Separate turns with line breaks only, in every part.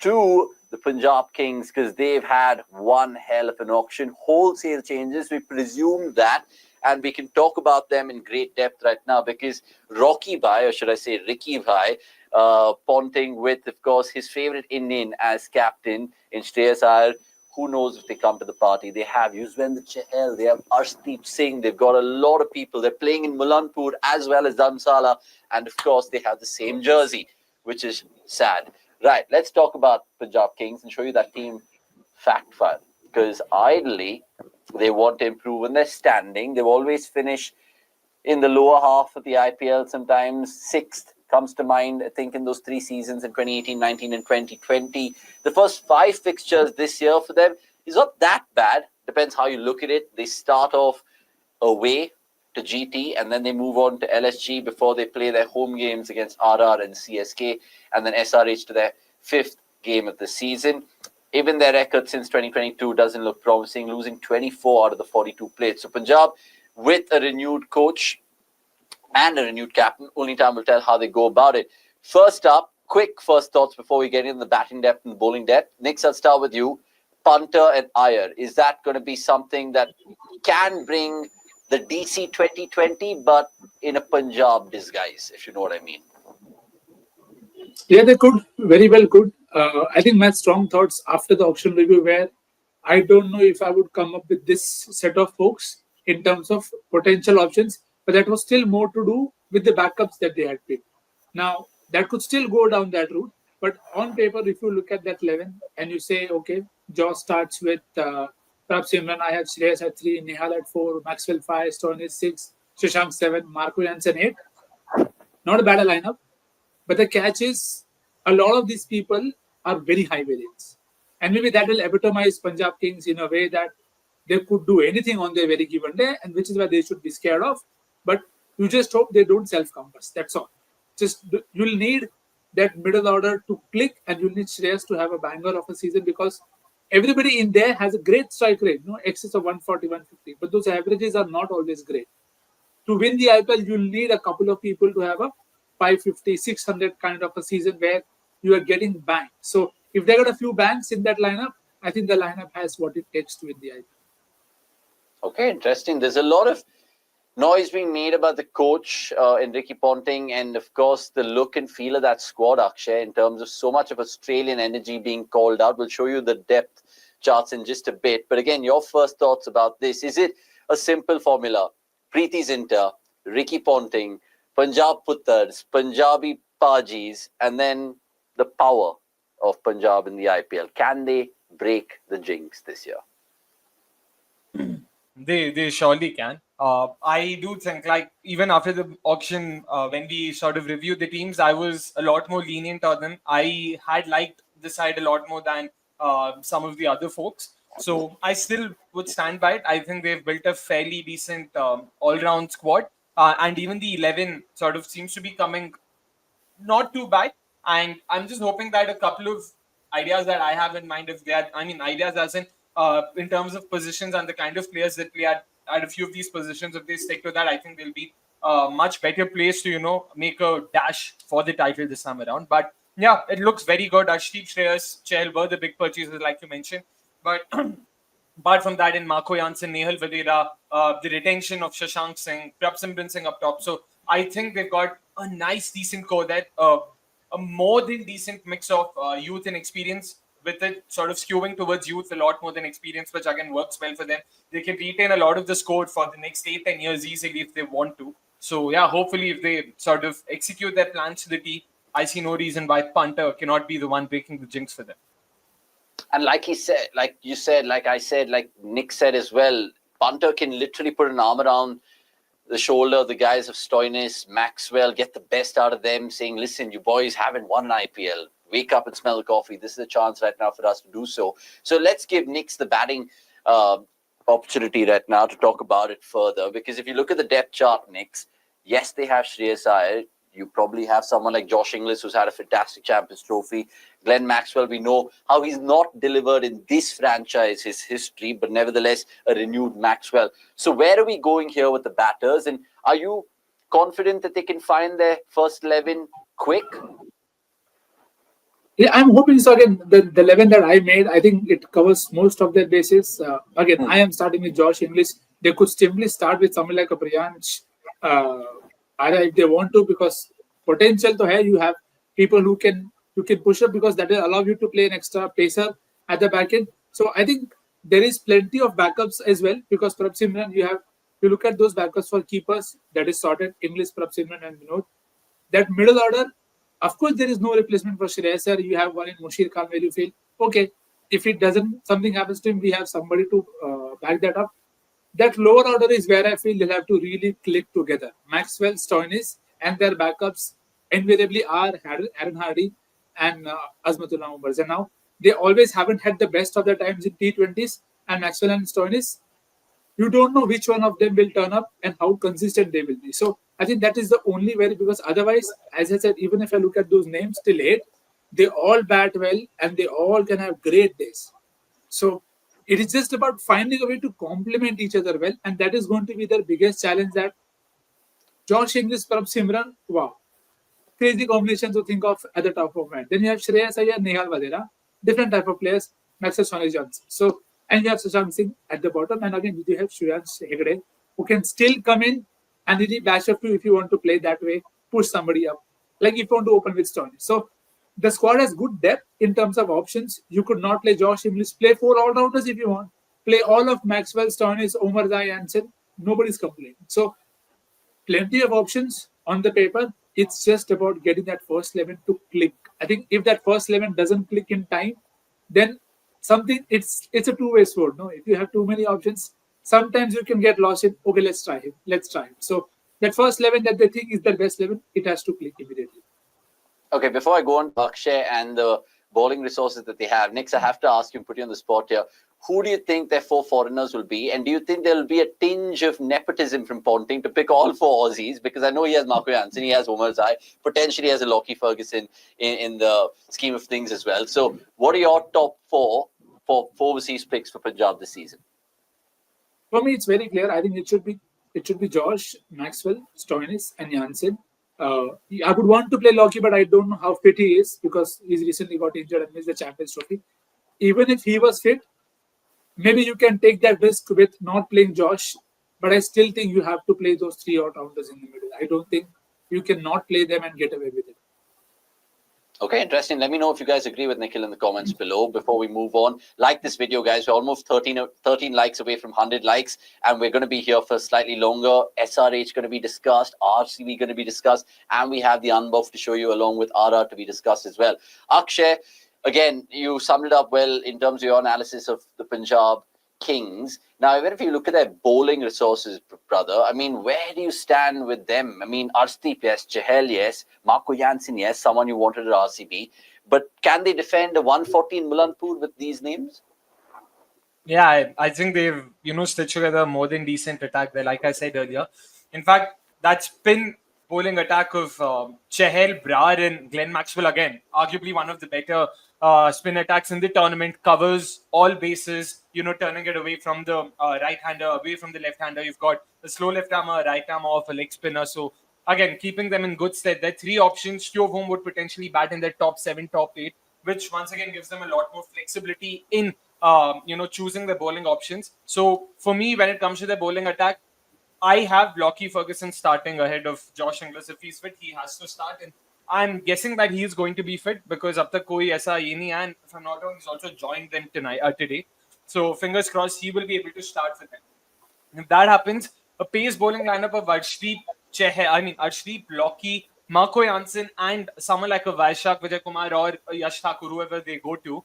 to the Punjab Kings, because they've had one hell of an auction. Wholesale changes, we presume that. And we can talk about them in great depth right now because Rocky Bhai, or should I say Ricky Bhai, Ponting with, of course, his favorite Indian as captain in Shreyas Iyer. Who knows if they come to the party? They have Yuzvendra Chahal, they have Arshdeep Singh, they've got a lot of people. They're playing in Mulanpur as well as Dharamsala. And of course, they have the same jersey, which is sad. Right, let's talk about Punjab Kings and show you that team fact file. Because ideally, they want to improve in their standing. They've always finished in the lower half of the IPL, sometimes sixth comes to mind, I think, in those 3 seasons in 2018, 19, and 2020. The first 5 fixtures this year for them is not that bad. Depends how you look at it. They start off away to GT and then they move on to LSG before they play their home games against RR and CSK, and then SRH to their 5th game of the season. Even their record since 2022 doesn't look promising, losing 24 out of the 42 played. So Punjab, with a renewed coach and a renewed captain, only time will tell how they go about it. First up, quick first thoughts before we get into the batting depth and the bowling depth. Nick, I'll start with you. Punter and Iyer, is that going to be something that can bring the DC 2020, but in a Punjab disguise, if you know what I mean?
Yeah, they could. Very well could. I think my strong thoughts after the auction review were, I don't know if I would come up with this set of folks in terms of potential options, but that was still more to do with the backups that they had picked. Now, that could still go down that route, but on paper, if you look at that 11 and you say, okay, Josh starts with perhaps Imran, I have Shreyas at 3, Nihal at 4, Maxwell 5, Stoinis 6, Shashank 7, Marco Jansen 8. Not a bad lineup. But the catch is, a lot of these people are very high variance. And maybe that will epitomize Punjab Kings in a way that they could do anything on their very given day, and which is why they should be scared of. But you just hope they don't self-compass. That's all. Just you'll need that middle order to click, and you'll need Shreyas to have a banger of a season because everybody in there has a great strike rate, excess of 140, 150. But those averages are not always great. To win the IPL, you'll need a couple of people to have a 550, 600 kind of a season where you are getting bang. So if they got a few bangs in that lineup, I think the lineup has what it takes to win the IPL.
Okay, interesting. There's a lot of noise being made about the coach, Ricky Ponting, and of course the look and feel of that squad, Akshay, in terms of so much of Australian energy being called out. We'll show you the depth charts in just a bit. But again, your first thoughts about this. Is it a simple formula? Preeti Zinta, Ricky Ponting, Punjab Puttars, Punjabi Pajis, and then the power of Punjab in the IPL. Can they break the jinx this year?
They surely can. I do think, like, even after the auction, when we sort of reviewed the teams, I was a lot more lenient on them. I had liked the side a lot more than some of the other folks. So I still would stand by it. I think they've built a fairly decent all-round squad. And even the 11 sort of seems to be coming not too bad. And I'm just hoping that a couple of ideas that I have in mind, if they are, I mean, ideas as in terms of positions and the kind of players that play at a few of these positions, if they stick to that, I think they'll be much better placed to, make a dash for the title this time around. But yeah, it looks very good. Arshdeep, Shreyas, Chahal were the big purchases, like you mentioned. But apart from that, in Marco Jansen, Nehal Vadera, the retention of Shashank Singh, Prabhsimran Singh up top. So I think they've got a nice, decent core there. A more than decent mix of youth and experience, with it sort of skewing towards youth a lot more than experience, which again works well for them. They can retain a lot of the score for the next 8-10 years easily if they want to. So yeah, hopefully if they sort of execute their plans to the T, I see no reason why Punter cannot be the one breaking the jinx for them.
And like he said, like you said, like I said, like Nick said as well, Punter can literally put an arm around the shoulder of the guys of Stoinis, Maxwell, get the best out of them, saying, listen, you boys haven't won an IPL. Wake up and smell the coffee. This is a chance right now for us to do so. So let's give Nick the batting opportunity right now to talk about it further. Because if you look at the depth chart, Nick, yes, they have Shreyas Iyer. You probably have someone like Josh Inglis, who's had a fantastic Champions Trophy. Glenn Maxwell, we know how he's not delivered in this franchise, his history, but nevertheless, a renewed Maxwell. So where are we going here with the batters? And are you confident that they can find their first 11 quick?
Yeah, I'm hoping so. Again, the 11 that I made, I think it covers most of their bases. Again,
Hmm.
I am starting with Josh English. They could simply start with someone like a Priyansh, uh, either if they want to, because potential to have, you have people who can you can push up, because that will allow you to play an extra pacer at the back end. So I think there is plenty of backups as well, because Prab Simran, you look at those backups for keepers, that is sorted: English, Prab Simran, and Vinod. That middle order, of course, there is no replacement for Shreyas Iyer. You have one in Mushir Khan where you feel, okay, if it doesn't, something happens to him, we have somebody to back that up. That lower order is where I feel they'll have to really click together. Maxwell, Stoinis, and their backups invariably are Aaron Hardy and Azmatullah Umar. And now they always haven't had the best of the times in T20s, and Maxwell and Stoinis, you don't know which one of them will turn up and how consistent they will be. So I think that is the only way, because otherwise, as I said, even if I look at those names till eight, they all bat well and they all can have great days. So it is just about finding a way to complement each other well, and that is going to be their biggest challenge. That Josh Inglis, Prab Simran, wow, crazy combinations to think of at the top of mind. Then you have Shreyas Iyer, Nehal Vadera, different type of players, Maxwell Sonny Johnson. So, and you have Sushant Singh at the bottom, and again you have Shreyas Hegde, who can still come in and really bash up to, if you want to play that way, push somebody up. Like if you want to open with Stoney. So the squad has good depth in terms of options. You could not play Josh Inglis, play four all rounders if you want. Play all of Maxwell, Stoinis, Omar Zai, Anson. Nobody's complaining. So plenty of options on the paper. It's just about getting that first 11 to click. I think if that first 11 doesn't click in time, then something it's a two-way sword. No, if you have too many options, sometimes you can get lost in, okay, let's try him, let's try him. So that first 11 that they think is their best 11, it has to click immediately.
Okay, before I go on to Akshay and the bowling resources that they have, Nix, I have to ask you and put you on the spot here. Who do you think their four foreigners will be? And do you think there will be a tinge of nepotism from Ponting to pick all four Aussies? Because I know he has Marco Jansen, he has Omar Zai, potentially has a Lockie Ferguson in the scheme of things as well. So, what are your top four for overseas picks for Punjab this season?
For me, it's very clear. I think it should be Josh, Maxwell, Stoinis, and Jansen. I would want to play Lockie, but I don't know how fit he is, because he's recently got injured and missed the Champions Trophy. Even if he was fit, maybe you can take that risk with not playing Josh, but I still think you have to play those three all-rounders in the middle. I don't think you can not play them and get away with it.
Okay, interesting. Let me know if you guys agree with Nikhil in the comments below before we move on. Like this video, guys. We're almost 13 likes away from 100 likes, and we're going to be here for slightly longer. SRH going to be discussed, RCB going to be discussed, and we have the unbuff to show you along with RR to be discussed as well. Akshay, again, you summed it up well in terms of your analysis of the Punjab Kings. Now, even if you look at their bowling resources, brother, I mean, where do you stand with them? I mean, Arshdeep, yes, Chahal, yes, Marco Jansen, yes, someone you wanted at RCB. But can they defend a 140 in Mulanpur with these names?
Yeah, I think they've stitched together a more than decent attack there. Like I said earlier, in fact, that spin bowling attack of Chahal, Brar, and Glenn Maxwell, again, arguably one of the better spin attacks in the tournament, covers all bases. Turning it away from the right hander, away from the left hander. You've got a slow left armer, a right armer, off a leg spinner. So again, keeping them in good stead. There are three options. Two of whom would potentially bat in their top 7, top 8, which once again gives them a lot more flexibility in choosing the bowling options. So for me, when it comes to the bowling attack, I have Lockie Ferguson starting ahead of Josh Inglis. If he's fit, he has to start. And I'm guessing that he is going to be fit, because up tak koi aisa ye nahi, and if I'm not wrong, he's also joined them today. So fingers crossed he will be able to start for them. If that happens, a pace bowling lineup of Arshdeep, Lockie, Marco Jansen, and someone like a Vaishak, Vijay Kumar, or Yash Thakur, whoever they go to,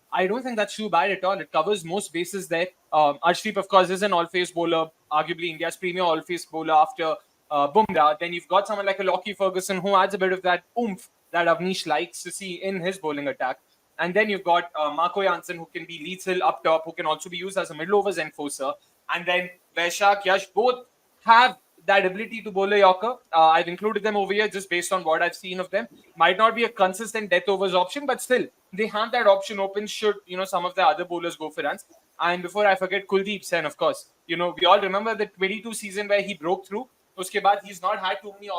I don't think that's too bad at all. It covers most bases there. Arshdeep, of course, is an all-face bowler, arguably India's premier all-face bowler after Bumrah. Then you've got someone like a Lockie Ferguson, who adds a bit of that oomph that Avnish likes to see in his bowling attack. And then you've got Marco Jansen, who can be lethal up top, who can also be used as a middle overs enforcer. And then Vaishak, Yash, both have that ability to bowl a Yorker. I've included them over here just based on what I've seen of them. Might not be a consistent death overs option, but still, they have that option open should, some of the other bowlers go for runs. And before I forget, Kuldeep Sen, of course. We all remember the 22 season where he broke through. Uske baad, he's not had too many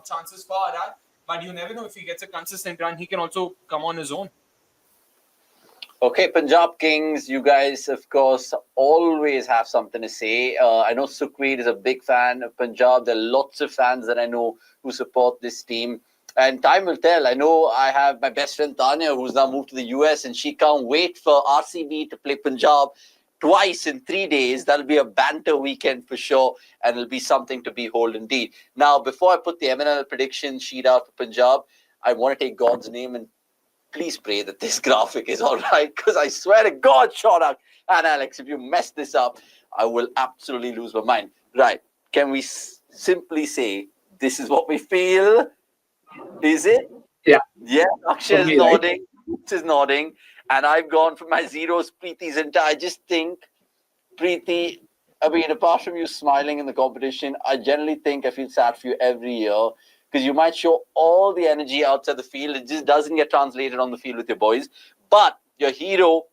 chances for RR, but you never know if he gets a consistent run. He can also come on his own.
Okay, Punjab Kings, you guys, of course, always have something to say. I know Sukhveer is a big fan of Punjab. There are lots of fans that I know who support this team. And time will tell. I know I have my best friend Tanya, who's now moved to the US, and she can't wait for RCB to play Punjab twice in 3 days. That'll be a banter weekend for sure, and it'll be something to behold indeed. Now, before I put the MNL prediction sheet out for Punjab, I want to take God's name and please pray that this graphic is all right, because I swear to God, Shorak and Alex, if you mess this up, I will absolutely lose my mind. Right. Can we simply say this is what we feel? Is it?
Yeah,
Yeah. Akshay
for
is
me, right?
nodding. Boots is nodding. And I've gone for my zeros, Preeti's entire. I just think, Preeti, I mean, apart from you smiling in the competition, I generally think I feel sad for you every year because you might show all the energy outside the field. It just doesn't get translated on the field with your boys. But your hero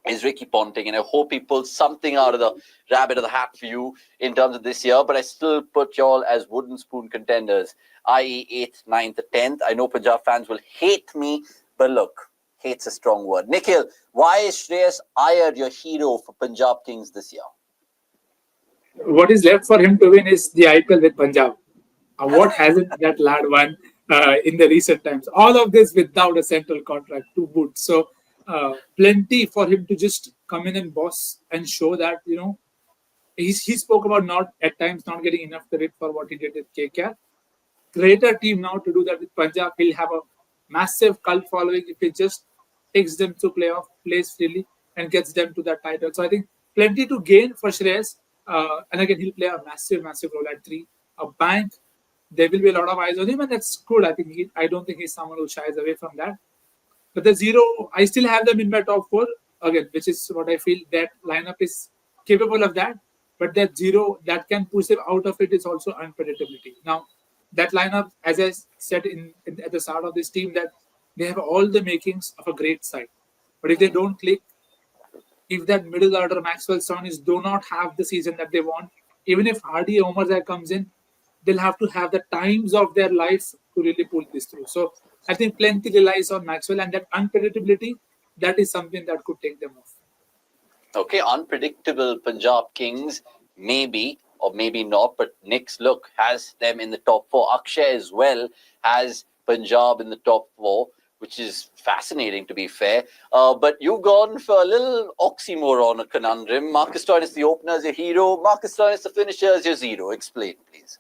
is Ricky Ponting, and I hope he pulls something out of the rabbit of the hat for you in terms of this year. But I still put y'all as wooden spoon contenders, i.e., 8th, 9th, 10th. I know Punjab fans will hate me, but look, hate's a strong word. Nikhil, why is Shreyas Iyer your hero for Punjab Kings this year?
What is left for him to win is the IPL with Punjab. What hasn't that lad won in the recent times? All of this without a central contract to boot. So plenty for him to just come in and boss and show that he spoke about not at times not getting enough credit for what he did with KKR. Greater team now to do that with Punjab. He'll have a massive cult following if he just takes them to playoff, plays freely, and gets them to that title. So I think plenty to gain for Shreyas. And again, he'll play a massive, massive role at 3. A bank, there will be a lot of eyes on him, and that's good. I don't think he's someone who shies away from that. But the 0, I still have them in my top 4 again, which is what I feel that lineup is capable of that. But that 0 that can push them out of it is also unpredictability. Now, that lineup, as I said at the start of this team, that they have all the makings of a great side. But if they don't click, if that middle order Maxwell Stoinis do not have the season that they want, even if Hardy Omarzai comes in, they'll have to have the times of their life to really pull this through. So I think plenty relies on Maxwell, and that unpredictability, that is something that could take them off.
Okay, unpredictable Punjab Kings, maybe or maybe not, but Nick's look has them in the top 4. Akshay as well has Punjab in the top 4, which is fascinating to be fair. But you've gone for a little oxymoron, a conundrum. Marcus Stoinis, the opener, is your hero. Marcus Stoinis, the finisher, is your 0. Explain, please.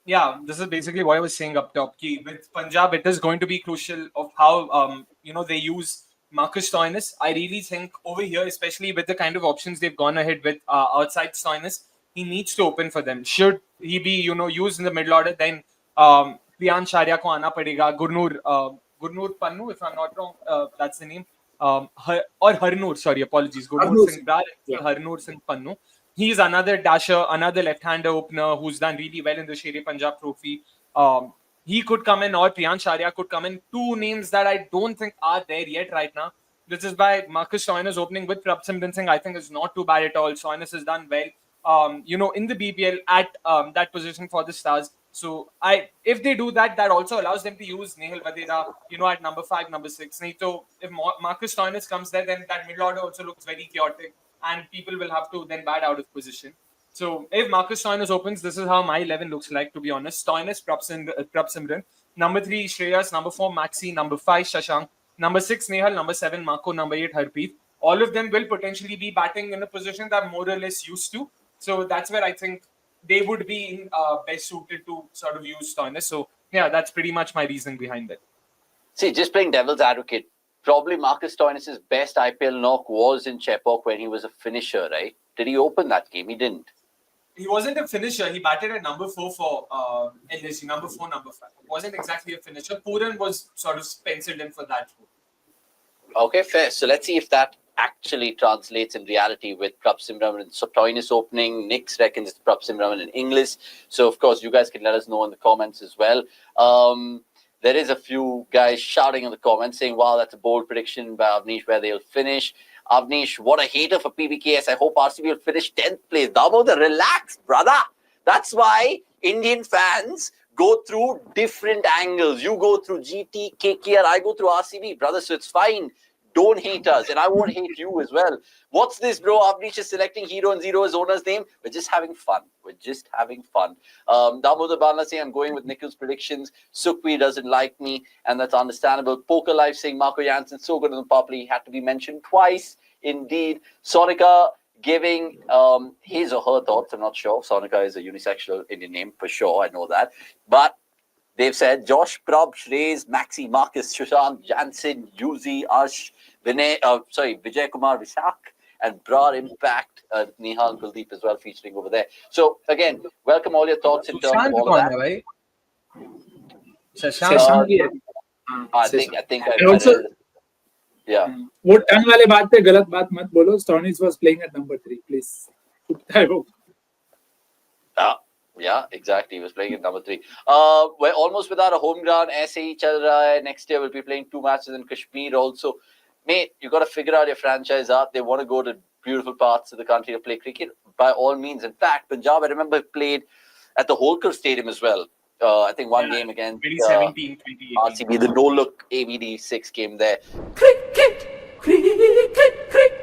Yeah, this is basically what I was saying up top. With Punjab, it is going to be crucial of how they use Marcus Stoinis. I really think over here, especially with the kind of options they've gone ahead with outside Stoinis, he needs to open for them. Should he be used in the middle order, then Priyan Sharia ko aana padega. Gurnur Pannu, if I'm not wrong, that's the name. Or Harnoor, sorry, apologies. Gurnur Singh Brar, Harnoor Singh Pannu. He's another dasher, another left-hander opener who's done really well in the Sher Punjab Trophy. He could come in, or Priyan Sharia could come in. 2 names that I don't think are there yet right now. This is why Marcus Stoinis opening with Prabhsimran Singh, I think, is not too bad at all. Stoinis has done well, in the BPL at that position for the Stars. So if they do that, that also allows them to use Nehal Vadera, at number 5, number 6. So if Marcus Stoinis comes there, then that middle order also looks very chaotic, and people will have to then bat out of position. So if Marcus Stoinis opens, this is how my 11 looks like, to be honest. Stoinis, Prabhsimran. Number 3, Shreyas. Number 4, Maxi. Number 5, Shashank. Number 6, Nehal. Number 7, Marco. Number 8, Harpreet. All of them will potentially be batting in a position that I'm more or less used to. So that's where I think they would be best suited to sort of use Stoinis. So yeah, that's pretty much my reason behind it.
See, just playing devil's advocate, probably Marcus Stoinis' best IPL knock was in Chepauk when he was a finisher, right? Did he open that game? He didn't.
He wasn't a finisher. He batted at number 4 for LSU, number 4, number 5. It wasn't exactly a finisher. Puran was sort of penciled in for that role.
Okay, fair. So let's see if that actually translates in reality with Prabhsimran and Stoinis opening. Nick's reckons it's Prabhsimran in English. So, of course, you guys can let us know in the comments as well. There is a few guys shouting in the comments saying, wow, that's a bold prediction by Avnish where they'll finish. Avnish, what a hater for PBKS. I hope RCB will finish 10th place. Damodar, relax, brother. That's why Indian fans go through different angles. You go through GT, KKR, I go through RCB, brother. So it's fine. Don't hate us, and I won't hate you as well. What's this, bro? Avnish is selecting hero and zero as owner's name. We're just having fun. We're just having fun. Damodar Bala saying, I'm going with Nikhil's predictions. Sukhvi doesn't like me, and that's understandable. Poker Life saying, Marco Janssen, so good on the popular, he had to be mentioned twice. Indeed. Sonika giving his or her thoughts. I'm not sure. Sonika is a unisexual Indian name for sure. I know that. But they've said Josh, Prab, Shreyas, Maxi, Marcus, Sushant, Jansen, Yuzi, Ash, Vijay Kumar, Vishak, and Brar Impact, Nihal Kuldeep as well featuring over there. So again, welcome all your thoughts in terms of all of that.
Right?
I think I
also,
yeah.
वो ton वाले बात पे गलत बात मत बोलो. Stoinis was playing at number 3, please. I hope.
Yeah, exactly. He was playing at number 3. We're almost without a home ground. ऐसे ही चल रहा है. Next year we'll be playing 2 matches in Kashmir also. Mate, you got to figure out your franchise out. They want to go to beautiful parts of the country to play cricket. By all means. In fact, Punjab, I remember, played at the Holkar Stadium as well. I think one game against
2017, 2018.
RCB, the no-look ABD 6 game there.
Cricket, cricket, cricket.